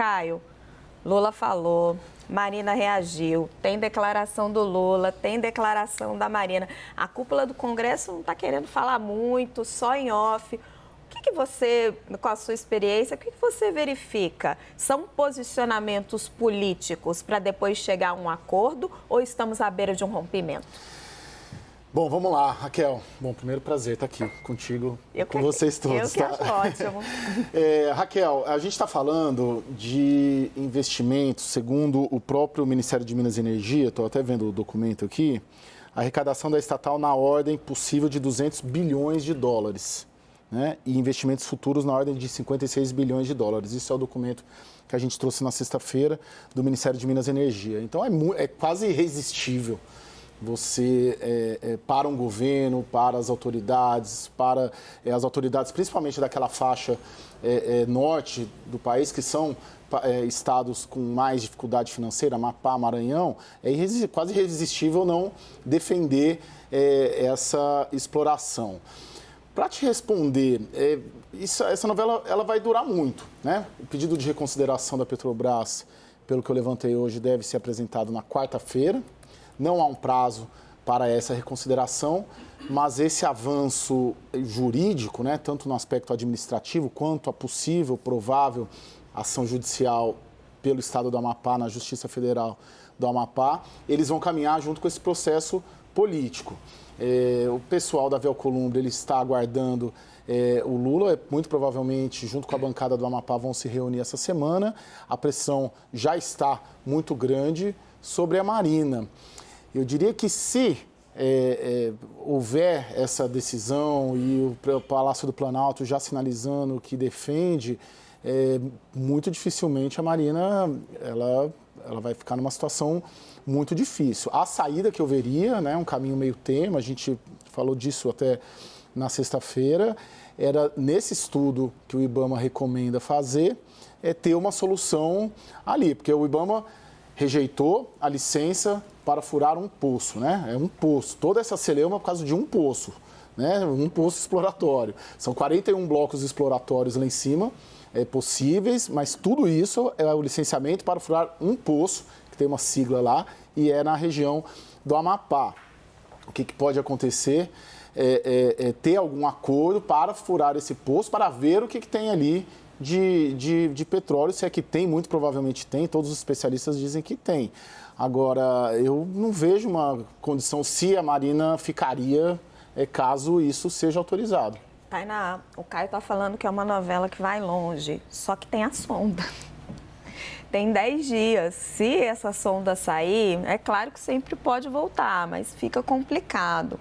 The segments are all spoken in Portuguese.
Caio, Lula falou, Marina reagiu, tem declaração do Lula, tem declaração da Marina. A cúpula do Congresso não está querendo falar muito, só em off. O que você, com a sua experiência, o que você verifica? São posicionamentos políticos para depois chegar a um acordo ou estamos à beira de um rompimento? Bom, vamos lá, Raquel. Bom, primeiro prazer estar aqui contigo, com vocês todos. Eu que acho ótimo. Raquel, a gente está falando de investimentos, segundo o próprio Ministério de Minas e Energia, estou até vendo o documento aqui, a arrecadação da estatal na ordem possível de 200 bilhões de dólares. Né? E investimentos futuros na ordem de 56 bilhões de dólares. Isso é o documento que a gente trouxe na sexta-feira do Ministério de Minas e Energia. Então, é quase irresistível você, para um governo, para as autoridades, principalmente daquela faixa norte do país, que são estados com mais dificuldade financeira, Amapá, Maranhão, quase irresistível não defender essa exploração. Para te responder, essa novela ela vai durar muito, né? O pedido de reconsideração da Petrobras, pelo que eu levantei hoje, deve ser apresentado na quarta-feira. Não há um prazo para essa reconsideração, mas esse avanço jurídico, né, tanto no aspecto administrativo quanto a possível, provável ação judicial pelo Estado do Amapá na Justiça Federal do Amapá, eles vão caminhar junto com esse processo político. O pessoal da Alcolumbre ele está aguardando o Lula, muito provavelmente, junto com a bancada do Amapá, vão se reunir essa semana. A pressão já está muito grande sobre a Marina. Eu diria que se houver essa decisão e o Palácio do Planalto já sinalizando que defende, muito dificilmente a Marina ela vai ficar numa situação muito difícil. A saída que eu veria, né, um caminho meio termo, a gente falou disso até na sexta-feira, era nesse estudo que o IBAMA recomenda fazer, ter uma solução ali, porque o IBAMA rejeitou a licença para furar um poço, né? É um poço. Toda essa celeuma é por causa de um poço, né? Um poço exploratório. São 41 blocos exploratórios lá em cima, possíveis, mas tudo isso é o licenciamento para furar um poço, que tem uma sigla lá, e é na região do Amapá. O que pode acontecer ter algum acordo para furar esse poço, para ver o que tem ali de petróleo, se é que tem, muito provavelmente tem, todos os especialistas dizem que tem. Agora, eu não vejo uma condição se a Marina ficaria caso isso seja autorizado. Tainá, o Caio está falando que é uma novela que vai longe, só que tem a sonda. Tem 10 dias. Se essa sonda sair, é claro que sempre pode voltar, mas fica complicado.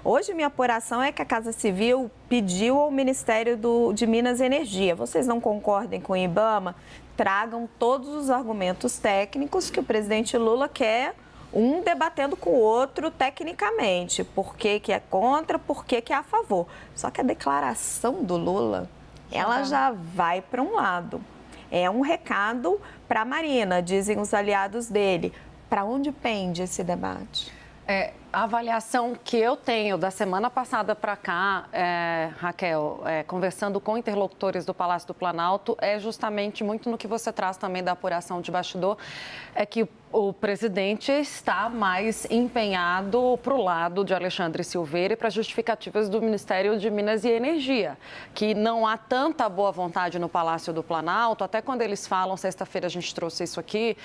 Hoje, minha apuração é que a Casa Civil pediu ao Ministério de Minas e Energia, vocês não concordem com o IBAMA, tragam todos os argumentos técnicos que o presidente Lula quer, um debatendo com o outro tecnicamente, por que é contra, por que é a favor. Só que a declaração do Lula, ela já vai para um lado. É um recado para a Marina, dizem os aliados dele. Para onde pende esse debate? A avaliação que eu tenho da semana passada para cá, Raquel, conversando com interlocutores do Palácio do Planalto, é justamente muito no que você traz também da apuração de bastidor, é que o presidente está mais empenhado para o lado de Alexandre Silveira e para justificativas do Ministério de Minas e Energia, que não há tanta boa vontade no Palácio do Planalto, até quando eles falam, sexta-feira a gente trouxe isso aqui,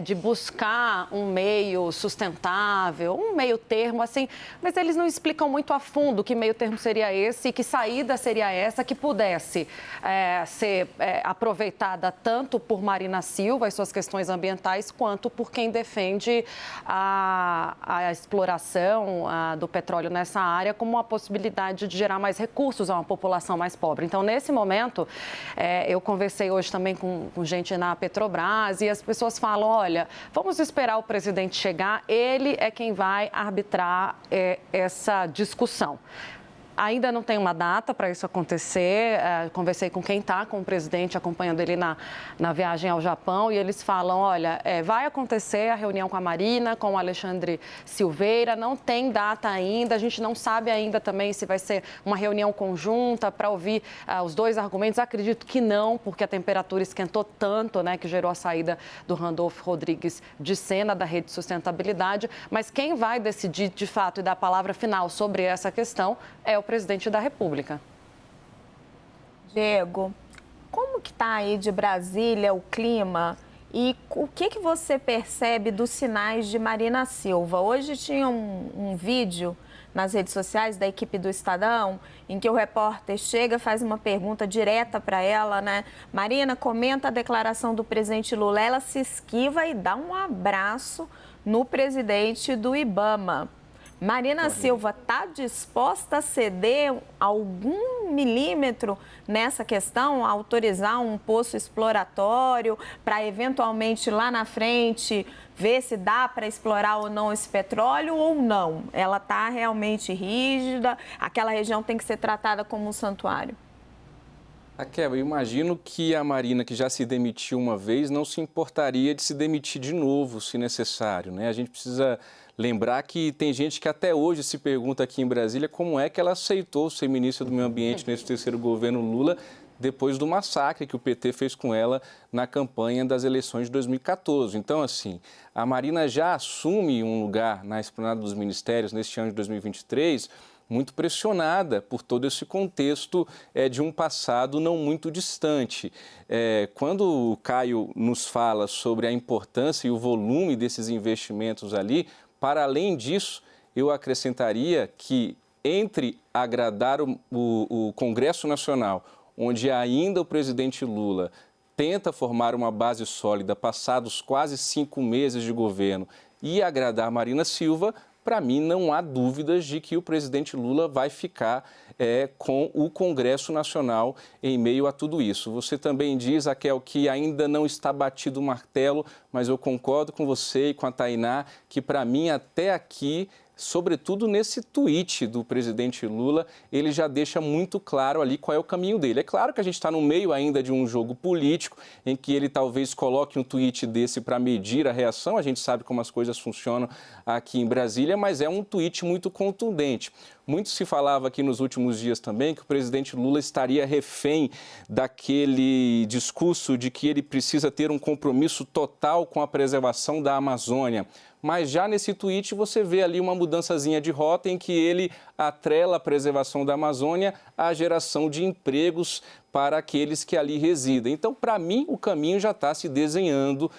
de buscar um meio sustentável, um meio termo, assim, mas eles não explicam muito a fundo que meio termo seria esse e que saída seria essa que pudesse ser aproveitada tanto por Marina Silva e suas questões ambientais, quanto por quem defende a exploração do petróleo nessa área como uma possibilidade de gerar mais recursos a uma população mais pobre. Então, nesse momento, eu conversei hoje também com gente na Petrobras e as pessoas falam, olha, vamos esperar o presidente chegar, ele é quem vai arbitrar essa discussão. Ainda não tem uma data para isso acontecer. Conversei com quem está com o presidente, acompanhando ele na viagem ao Japão, e eles falam, olha, vai acontecer a reunião com a Marina, com o Alexandre Silveira, não tem data ainda, a gente não sabe ainda também se vai ser uma reunião conjunta para ouvir os dois argumentos. Acredito que não, porque a temperatura esquentou tanto, né, que gerou a saída do Randolfo Rodrigues de cena da Rede Sustentabilidade. Mas quem vai decidir, de fato, e dar a palavra final sobre essa questão é o presidente da República. Diego, como que está aí de Brasília o clima e o que você percebe dos sinais de Marina Silva? Hoje tinha um vídeo nas redes sociais da equipe do Estadão, em que o repórter chega, faz uma pergunta direta para ela, né? Marina, comenta a declaração do presidente Lula. Ela se esquiva e dá um abraço no presidente do IBAMA. Marina Silva está disposta a ceder algum milímetro nessa questão, a autorizar um poço exploratório para eventualmente lá na frente ver se dá para explorar ou não esse petróleo ou não? Ela está realmente rígida, aquela região tem que ser tratada como um santuário? Raquel, eu imagino que a Marina, que já se demitiu uma vez, não se importaria de se demitir de novo, se necessário, né? A gente precisa lembrar que tem gente que até hoje se pergunta aqui em Brasília como é que ela aceitou ser ministra do Meio Ambiente nesse terceiro governo Lula, depois do massacre que o PT fez com ela na campanha das eleições de 2014. Então, assim, a Marina já assume um lugar na esplanada dos ministérios neste ano de 2023, muito pressionada por todo esse contexto de um passado não muito distante. Quando o Caio nos fala sobre a importância e o volume desses investimentos ali, para além disso, eu acrescentaria que entre agradar o Congresso Nacional, onde ainda o presidente Lula tenta formar uma base sólida, passados quase 5 meses de governo, e agradar Marina Silva, para mim não há dúvidas de que o presidente Lula vai ficar com o Congresso Nacional em meio a tudo isso. Você também diz, Raquel, que ainda não está batido o martelo, mas eu concordo com você e com a Tainá que, para mim, até aqui, sobretudo nesse tweet do presidente Lula, ele já deixa muito claro ali qual é o caminho dele. É claro que a gente está no meio ainda de um jogo político, em que ele talvez coloque um tweet desse para medir a reação. A gente sabe como as coisas funcionam aqui em Brasília, mas é um tweet muito contundente. Muito se falava aqui nos últimos dias também que o presidente Lula estaria refém daquele discurso de que ele precisa ter um compromisso total com a preservação da Amazônia. Mas já nesse tweet você vê ali uma mudançazinha de rota em que ele atrela a preservação da Amazônia à geração de empregos para aqueles que ali residem. Então, para mim, o caminho já está se desenhando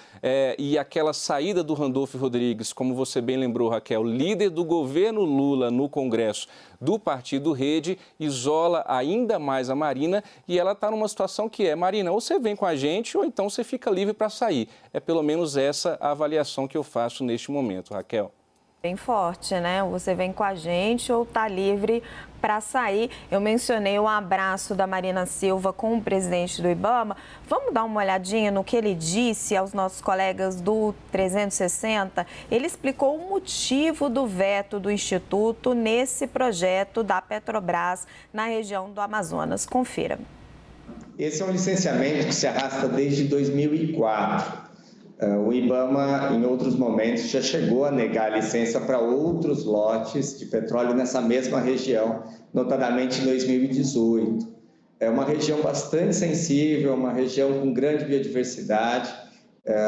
e aquela saída do Randolfo Rodrigues, como você bem lembrou, Raquel, líder do governo Lula no Congresso do Partido Rede, isola ainda mais a Marina e ela está numa situação que Marina, ou você vem com a gente ou então você fica livre para sair. É pelo menos essa a avaliação que eu faço neste momento, Raquel. Bem forte, né? Você vem com a gente ou está livre para sair. Eu mencionei o abraço da Marina Silva com o presidente do IBAMA. Vamos dar uma olhadinha no que ele disse aos nossos colegas do 360? Ele explicou o motivo do veto do Instituto nesse projeto da Petrobras na região do Amazonas. Confira. Esse é um licenciamento que se arrasta desde 2004. O IBAMA, em outros momentos, já chegou a negar a licença para outros lotes de petróleo nessa mesma região, notadamente em 2018. É uma região bastante sensível, uma região com grande biodiversidade.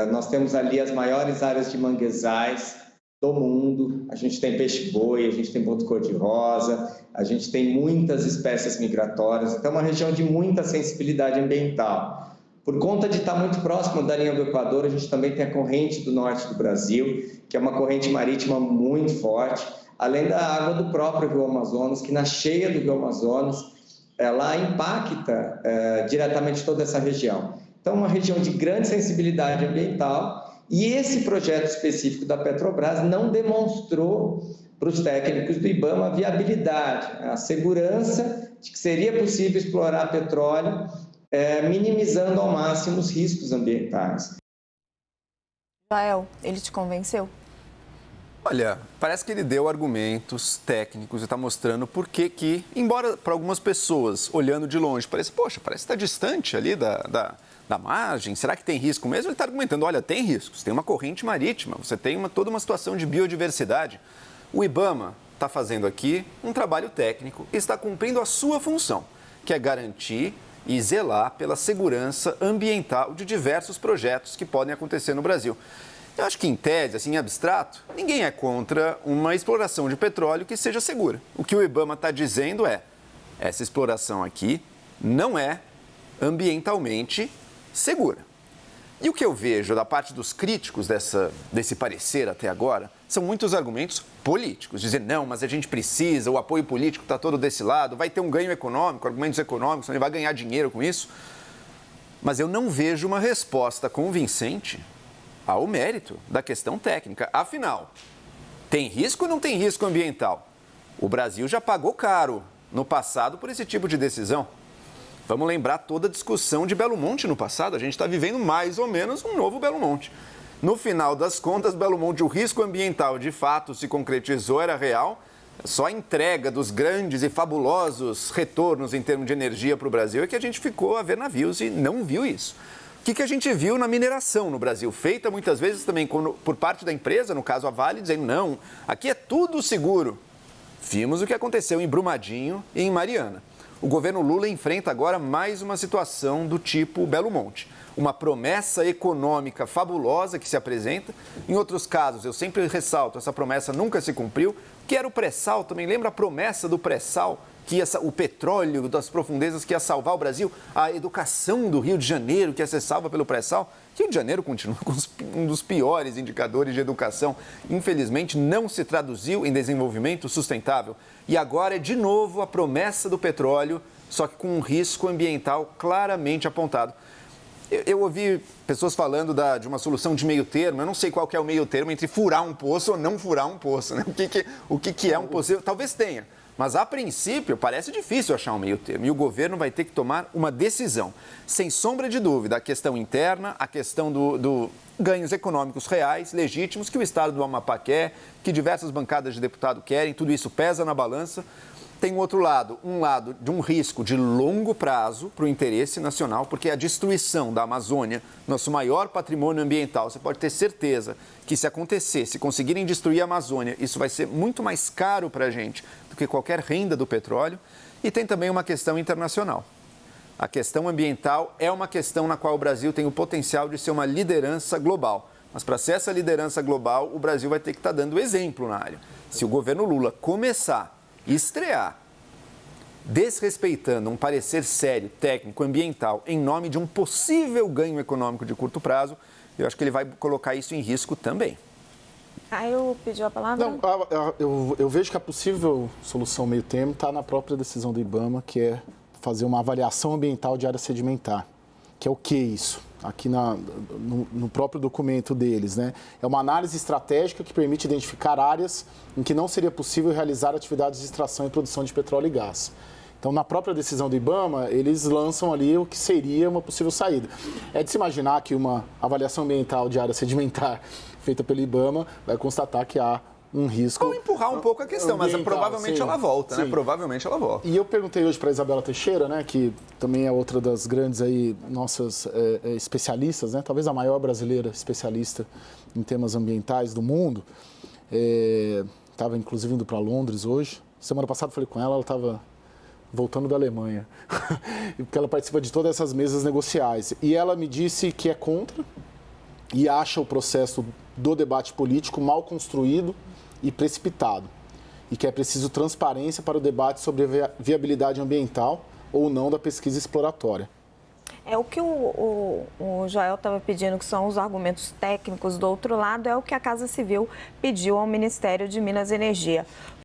Nós temos ali as maiores áreas de manguezais do mundo. A gente tem peixe-boi, a gente tem boto cor-de-rosa, a gente tem muitas espécies migratórias. Então, é uma região de muita sensibilidade ambiental. Por conta de estar muito próximo da linha do Equador, a gente também tem a corrente do norte do Brasil, que é uma corrente marítima muito forte, além da água do próprio Rio Amazonas, que na cheia do Rio Amazonas, ela impacta diretamente toda essa região. Então, uma região de grande sensibilidade ambiental, e esse projeto específico da Petrobras não demonstrou para os técnicos do IBAMA a viabilidade, a segurança de que seria possível explorar petróleo minimizando ao máximo os riscos ambientais. Joel, ele te convenceu? Olha, parece que ele deu argumentos técnicos e está mostrando por que, embora para algumas pessoas, olhando de longe, parece que está distante ali da margem, será que tem risco mesmo? Ele está argumentando, olha, tem riscos, tem uma corrente marítima, você tem toda uma situação de biodiversidade. O IBAMA está fazendo aqui um trabalho técnico e está cumprindo a sua função, que é garantir e zelar pela segurança ambiental de diversos projetos que podem acontecer no Brasil. Eu acho que, em tese, assim, em abstrato, ninguém é contra uma exploração de petróleo que seja segura. O que o IBAMA está dizendo é, essa exploração aqui não é ambientalmente segura. E o que eu vejo da parte dos críticos desse parecer até agora são muitos argumentos políticos. Dizer, não, mas a gente precisa, o apoio político está todo desse lado, vai ter um ganho econômico, argumentos econômicos, ele vai ganhar dinheiro com isso. Mas eu não vejo uma resposta convincente ao mérito da questão técnica. Afinal, tem risco ou não tem risco ambiental? O Brasil já pagou caro no passado por esse tipo de decisão. Vamos lembrar toda a discussão de Belo Monte no passado. A gente está vivendo mais ou menos um novo Belo Monte. No final das contas, Belo Monte, o risco ambiental de fato se concretizou, era real. Só a entrega dos grandes e fabulosos retornos em termos de energia para o Brasil é que a gente ficou a ver navios e não viu isso. O que a gente viu na mineração no Brasil, feita muitas vezes também por parte da empresa, no caso a Vale, dizendo não, aqui é tudo seguro. Vimos o que aconteceu em Brumadinho e em Mariana. O governo Lula enfrenta agora mais uma situação do tipo Belo Monte. Uma promessa econômica fabulosa que se apresenta. Em outros casos, eu sempre ressalto, essa promessa nunca se cumpriu. Que era o pré-sal, também lembra a promessa do pré-sal? Que o petróleo das profundezas que ia salvar o Brasil, a educação do Rio de Janeiro que ia ser salva pelo pré-sal. Rio de Janeiro continua com um dos piores indicadores de educação. Infelizmente, não se traduziu em desenvolvimento sustentável. E agora é de novo a promessa do petróleo, só que com um risco ambiental claramente apontado. Eu ouvi pessoas falando de uma solução de meio termo. Eu não sei qual que é o meio termo entre furar um poço ou não furar um poço, né? O que é um poço? Talvez tenha. Mas, a princípio, parece difícil achar um meio termo. E o governo vai ter que tomar uma decisão. Sem sombra de dúvida, a questão interna, a questão do ganhos econômicos reais, legítimos, que o Estado do Amapá quer, que diversas bancadas de deputado querem, tudo isso pesa na balança. Tem um outro lado, de um risco de longo prazo para o interesse nacional, porque a destruição da Amazônia, nosso maior patrimônio ambiental, você pode ter certeza que se acontecer, se conseguirem destruir a Amazônia, isso vai ser muito mais caro para a gente do que qualquer renda do petróleo. E tem também uma questão internacional. A questão ambiental é uma questão na qual o Brasil tem o potencial de ser uma liderança global. Mas para ser essa liderança global, o Brasil vai ter que estar dando exemplo na área. Se o governo Lula começar estrear desrespeitando um parecer sério, técnico, ambiental, em nome de um possível ganho econômico de curto prazo, eu acho que ele vai colocar isso em risco também. Caio pediu a palavra? Não, eu vejo que a possível solução meio termo está na própria decisão do IBAMA, que é fazer uma avaliação ambiental de área sedimentar. Que é o que isso? Aqui no próprio documento deles, né? É uma análise estratégica que permite identificar áreas em que não seria possível realizar atividades de extração e produção de petróleo e gás. Então, na própria decisão do IBAMA, eles lançam ali o que seria uma possível saída. É de se imaginar que uma avaliação ambiental de área sedimentar feita pelo IBAMA vai constatar que há um risco. Ou empurrar um pouco a questão, mas provavelmente ela volta, né? Sim. Provavelmente ela volta. E eu perguntei hoje para a Isabela Teixeira, né, que também é outra das grandes aí, nossas especialistas, né, talvez a maior brasileira especialista em temas ambientais do mundo. Estava, inclusive, indo para Londres hoje. Semana passada falei com ela, ela estava voltando da Alemanha, porque ela participa de todas essas mesas negociais. E ela me disse que é contra e acha o processo do debate político mal construído e precipitado, e que é preciso transparência para o debate sobre a viabilidade ambiental ou não da pesquisa exploratória. É o que o Joel estava pedindo, que são os argumentos técnicos do outro lado, é o que a Casa Civil pediu ao Ministério de Minas e Energia.